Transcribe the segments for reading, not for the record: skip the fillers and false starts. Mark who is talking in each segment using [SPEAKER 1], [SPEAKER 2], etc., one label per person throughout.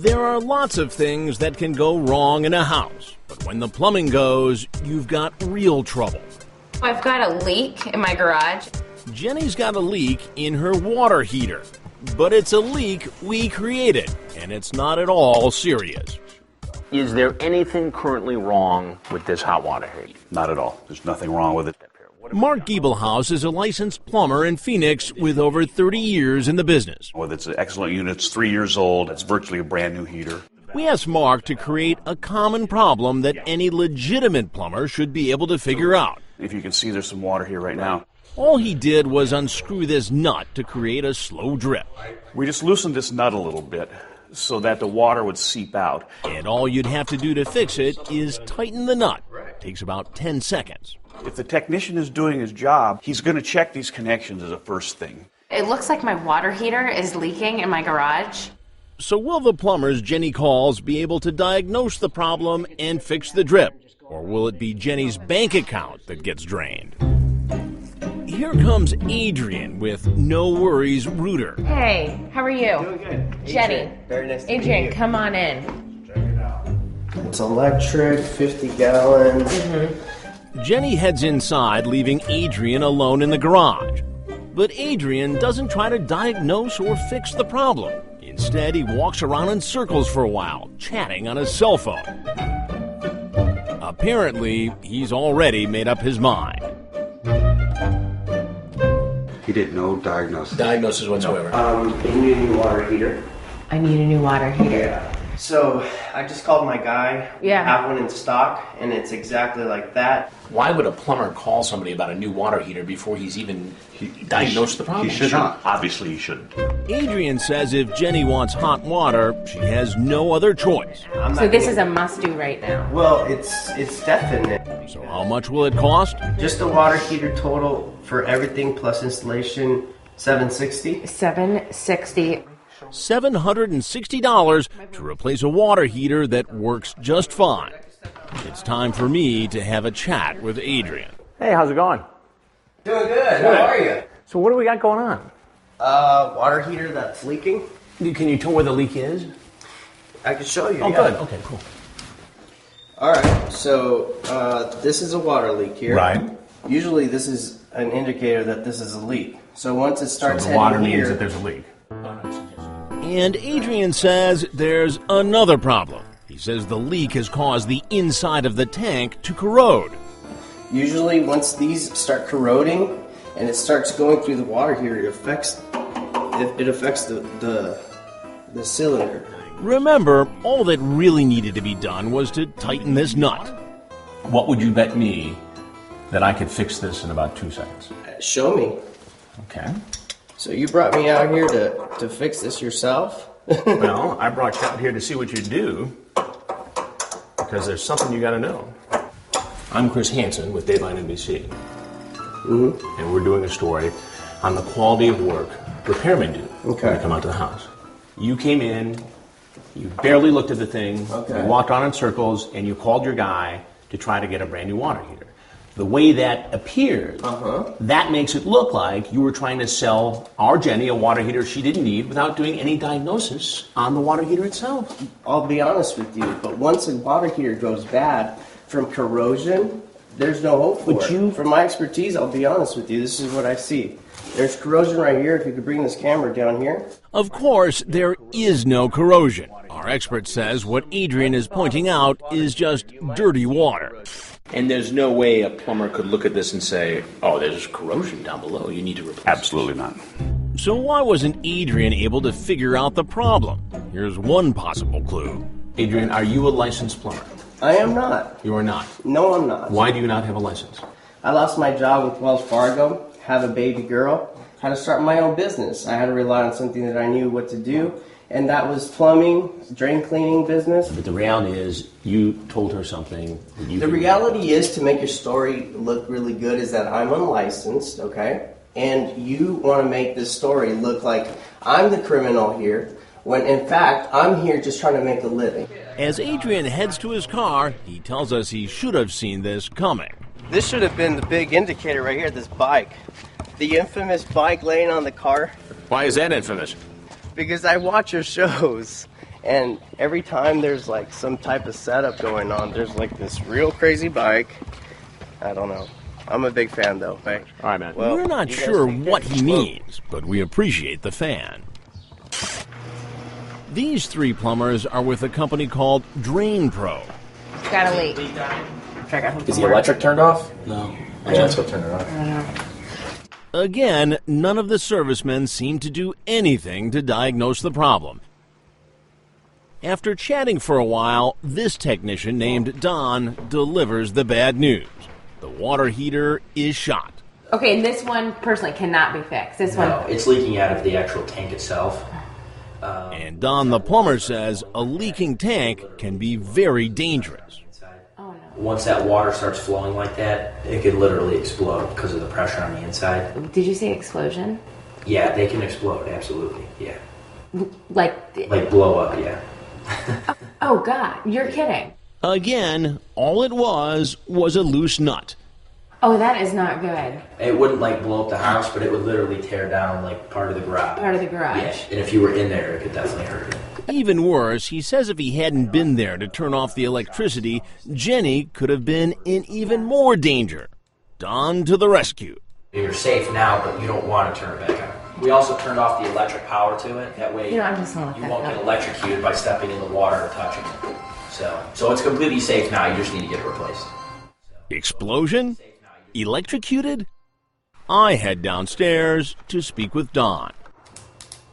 [SPEAKER 1] There are lots of things that can go wrong in a house, but when the plumbing goes, you've got real trouble.
[SPEAKER 2] I've got a leak in my garage.
[SPEAKER 1] Jenny's got a leak in her water heater, but it's a leak we created, and it's not at all serious.
[SPEAKER 3] Is there anything currently wrong with this hot water heater?
[SPEAKER 4] Not at all. There's nothing wrong with it.
[SPEAKER 1] Mark Giebelhaus is a licensed plumber in Phoenix with over 30 years in the business.
[SPEAKER 4] Well, it's an excellent unit. It's 3 years old. It's virtually a brand new heater.
[SPEAKER 1] We asked Mark to create a common problem that any legitimate plumber should be able to figure out.
[SPEAKER 4] If you can see, there's some water here right now.
[SPEAKER 1] All he did was unscrew this nut to create a slow drip.
[SPEAKER 4] We just loosened this nut a little bit so that the water would seep out.
[SPEAKER 1] And all you'd have to do to fix it is tighten the nut. It takes about 10 seconds.
[SPEAKER 4] If the technician is doing his job, he's going to check these connections as a first thing.
[SPEAKER 2] It looks like my water heater is leaking in my garage.
[SPEAKER 1] So will the plumbers Jenny calls be able to diagnose the problem and fix the drip? Or will it be Jenny's bank account that gets drained? Here comes Adrian with No Worries Rooter.
[SPEAKER 2] Hey, how are you?
[SPEAKER 5] Doing good.
[SPEAKER 2] Jenny.
[SPEAKER 5] Adrian, very nice to meet
[SPEAKER 2] Adrian,
[SPEAKER 5] you.
[SPEAKER 2] come on in.
[SPEAKER 5] Check it out. It's electric, 50 gallons.
[SPEAKER 1] Jenny heads inside, leaving Adrian alone in the garage. But Adrian doesn't try to diagnose or fix the problem. Instead, he walks around in circles for a while, chatting on his cell phone. Apparently, he's already made up his mind.
[SPEAKER 6] He did no diagnosis.
[SPEAKER 3] Diagnosis whatsoever.
[SPEAKER 5] You need a new water heater.
[SPEAKER 2] I need a new water heater.
[SPEAKER 5] So I just called my guy.
[SPEAKER 2] Yeah.
[SPEAKER 5] Have one in stock, and it's exactly like that.
[SPEAKER 3] Why would a plumber call somebody about a new water heater before he's even diagnosed the problem?
[SPEAKER 4] He should not. Obviously, he shouldn't.
[SPEAKER 1] Adrian says if Jenny wants hot water, she has no other choice.
[SPEAKER 2] So this is a must-do right now.
[SPEAKER 5] Well, it's definite.
[SPEAKER 1] So how much will it cost?
[SPEAKER 5] Just a water heater total for everything plus installation, $760.
[SPEAKER 2] $760.
[SPEAKER 1] $760 to replace a water heater that works just fine. It's time for me to have a chat with Adrian.
[SPEAKER 3] Hey, how's it going?
[SPEAKER 5] Doing good. How are you?
[SPEAKER 3] So what do we got going on?
[SPEAKER 5] Water heater that's leaking.
[SPEAKER 3] Can you tell where the leak is?
[SPEAKER 5] I can show you.
[SPEAKER 3] Oh,
[SPEAKER 5] yeah.
[SPEAKER 3] good. Okay, cool.
[SPEAKER 5] All right. So this is a water leak here.
[SPEAKER 3] Right.
[SPEAKER 5] Usually this is an indicator that this is a leak. So once it starts
[SPEAKER 3] So the water
[SPEAKER 5] heading
[SPEAKER 3] means
[SPEAKER 5] here,
[SPEAKER 3] that there's a leak.
[SPEAKER 1] And Adrian says there's another problem. He says the leak has caused the inside of the tank to corrode.
[SPEAKER 5] usually once these start corroding and it starts going through the water here, it affects the cylinder.
[SPEAKER 1] Remember, all that really needed to be done was to tighten this nut.
[SPEAKER 3] What would you bet me that I could fix this in about 2 seconds?
[SPEAKER 5] Show me.
[SPEAKER 3] Okay.
[SPEAKER 5] So you brought me out here to fix this yourself?
[SPEAKER 3] Well, I brought you out here to see what you do because there's something you got to know. I'm Chris Hansen with Dateline NBC. Mm-hmm. And we're doing a story on the quality of work repairmen do when they come out to the house. You came in, you barely looked at the thing, you walked on in circles, and you called your guy to try to get a brand new water heater. The way that appeared, that makes it look like you were trying to sell our Jenny a water heater she didn't need without doing any diagnosis on the water heater itself.
[SPEAKER 5] I'll be honest with you, but once a water heater goes bad from corrosion, there's no hope for it. From my expertise, I'll be honest with you, this is what I see. There's corrosion right here. If you could bring this camera down here.
[SPEAKER 1] Of course, there is no corrosion. Our expert says what Adrian is pointing out is just dirty water.
[SPEAKER 3] And there's no way a plumber could look at this and say, oh, there's corrosion down below, you need to replace it.
[SPEAKER 4] Absolutely not.
[SPEAKER 1] So why wasn't Adrian able to figure out the problem? Here's one possible clue.
[SPEAKER 3] Adrian, are you a licensed plumber?
[SPEAKER 5] I am not.
[SPEAKER 3] You are not.
[SPEAKER 5] No, I'm not.
[SPEAKER 3] Why do you not have a license?
[SPEAKER 5] I lost my job with Wells Fargo, have a baby girl, had to start my own business. I had to rely on something that I knew what to do, and that was plumbing, drain cleaning business.
[SPEAKER 3] But the reality is, you told her something.
[SPEAKER 5] The reality is, to make your story look really good, is that I'm unlicensed, okay? And you want to make this story look like I'm the criminal here, when in fact, I'm here just trying to make a living.
[SPEAKER 1] As Adrian heads to his car, he tells us he should have seen this coming.
[SPEAKER 5] This should have been the big indicator right here, this bike. The infamous bike laying on the car.
[SPEAKER 3] Why is that infamous?
[SPEAKER 5] Because I watch your shows, And every time there's like some type of setup going on, there's like this real crazy bike. I don't know. I'm a big fan though. Right?
[SPEAKER 3] All right, man.
[SPEAKER 5] Well,
[SPEAKER 1] We're not
[SPEAKER 5] you guys
[SPEAKER 1] sure
[SPEAKER 5] take care.
[SPEAKER 1] what he means, but we appreciate the fan. These three plumbers are with a company called Drain Pro.
[SPEAKER 2] Got a leak.
[SPEAKER 7] Is the electric turned off? No. Yeah, let's go turn it off.
[SPEAKER 1] Again, none of the servicemen seem to do anything to diagnose the problem. After chatting for a while, this technician named Don delivers the bad news. The water heater is shot.
[SPEAKER 2] Okay, and this one personally cannot be fixed. This
[SPEAKER 7] No,
[SPEAKER 2] one.
[SPEAKER 7] it's leaking out of the actual tank itself.
[SPEAKER 1] And Don the plumber says a leaking tank can be very dangerous.
[SPEAKER 2] Oh no.
[SPEAKER 7] Once that water starts flowing like that, it could literally explode because of the pressure on the inside.
[SPEAKER 2] Did you say explosion?
[SPEAKER 7] Yeah, they can explode, absolutely. Yeah.
[SPEAKER 2] Like
[SPEAKER 7] Blow up, yeah.
[SPEAKER 2] oh God, you're kidding.
[SPEAKER 1] Again, all it was a loose nut.
[SPEAKER 2] Oh, that is not good.
[SPEAKER 7] It wouldn't blow up the house, but it would literally tear down part of the garage.
[SPEAKER 2] Part of the garage.
[SPEAKER 7] Yeah, and if you were in there, it could definitely hurt you.
[SPEAKER 1] Even worse, he says if he hadn't been there to turn off the electricity, Jenny could have been in even more danger. Don to the rescue.
[SPEAKER 7] You're safe now, but you don't want to turn it back on. We also turned off the electric power to it. That way,
[SPEAKER 2] I'm just gonna look
[SPEAKER 7] you
[SPEAKER 2] that
[SPEAKER 7] won't
[SPEAKER 2] up.
[SPEAKER 7] get electrocuted by stepping in the water or touching it. So it's completely safe now. You just need to get it replaced.
[SPEAKER 1] Explosion? Electrocuted? I head downstairs to speak with Don.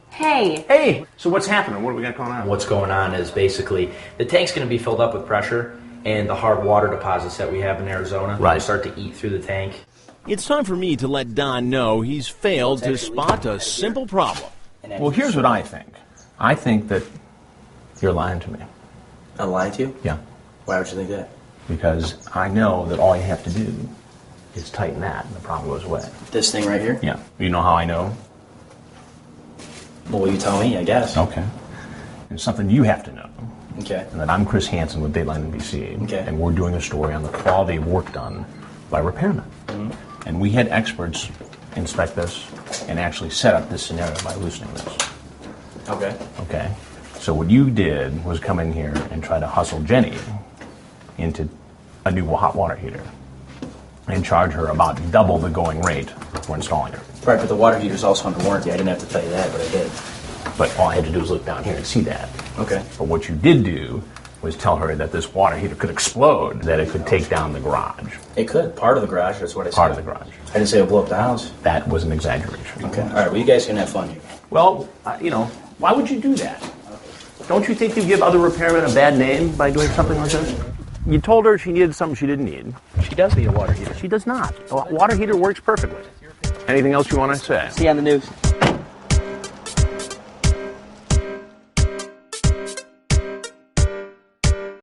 [SPEAKER 2] Hey.
[SPEAKER 3] Hey, so what's happening? What are we got going on?
[SPEAKER 7] What's going on is basically the tank's going to be filled up with pressure, and the hard water deposits that we have in Arizona will start to eat through the tank.
[SPEAKER 1] It's time for me to let Don know he's failed to spot a simple problem.
[SPEAKER 3] Well, here's what I think. I think that you're lying to me.
[SPEAKER 7] I'm lying to you?
[SPEAKER 3] Yeah.
[SPEAKER 7] Why would you think that?
[SPEAKER 3] Because I know that all you have to do is tighten that and the problem goes away.
[SPEAKER 7] This thing right here?
[SPEAKER 3] Yeah. You know how I know?
[SPEAKER 7] Well, you tell me, I guess.
[SPEAKER 3] Okay. It's something you have to know.
[SPEAKER 7] Okay.
[SPEAKER 3] And that I'm Chris Hansen with Dateline NBC.
[SPEAKER 7] Okay.
[SPEAKER 3] And we're doing a story on the quality of work done by repairmen.
[SPEAKER 7] Mm-hmm.
[SPEAKER 3] And we had experts inspect this and actually set up this scenario by loosening this.
[SPEAKER 7] Okay.
[SPEAKER 3] Okay. So what you did was come in here and try to hustle Jenny into a new hot water heater and charge her about double the going rate for installing it.
[SPEAKER 8] Right, but the water heater's also under warranty. I didn't have to tell you that, but I did.
[SPEAKER 3] But all I had to do was look down here and see that.
[SPEAKER 8] Okay.
[SPEAKER 3] But what you did do was tell her that this water heater could explode, that it could take down the garage.
[SPEAKER 8] It could. Part of the garage, that's what I said.
[SPEAKER 3] Part of the garage.
[SPEAKER 8] I didn't say it would blow up the house.
[SPEAKER 3] That was an exaggeration.
[SPEAKER 8] Okay. All right, well, you guys can have fun here.
[SPEAKER 3] Well, why would you do that? Don't you think you give other repairmen a bad name by doing something like this? You told her she needed something she didn't need. She does need a water heater. She does not. A water heater works perfectly. Anything else you want to say?
[SPEAKER 8] See you on the news.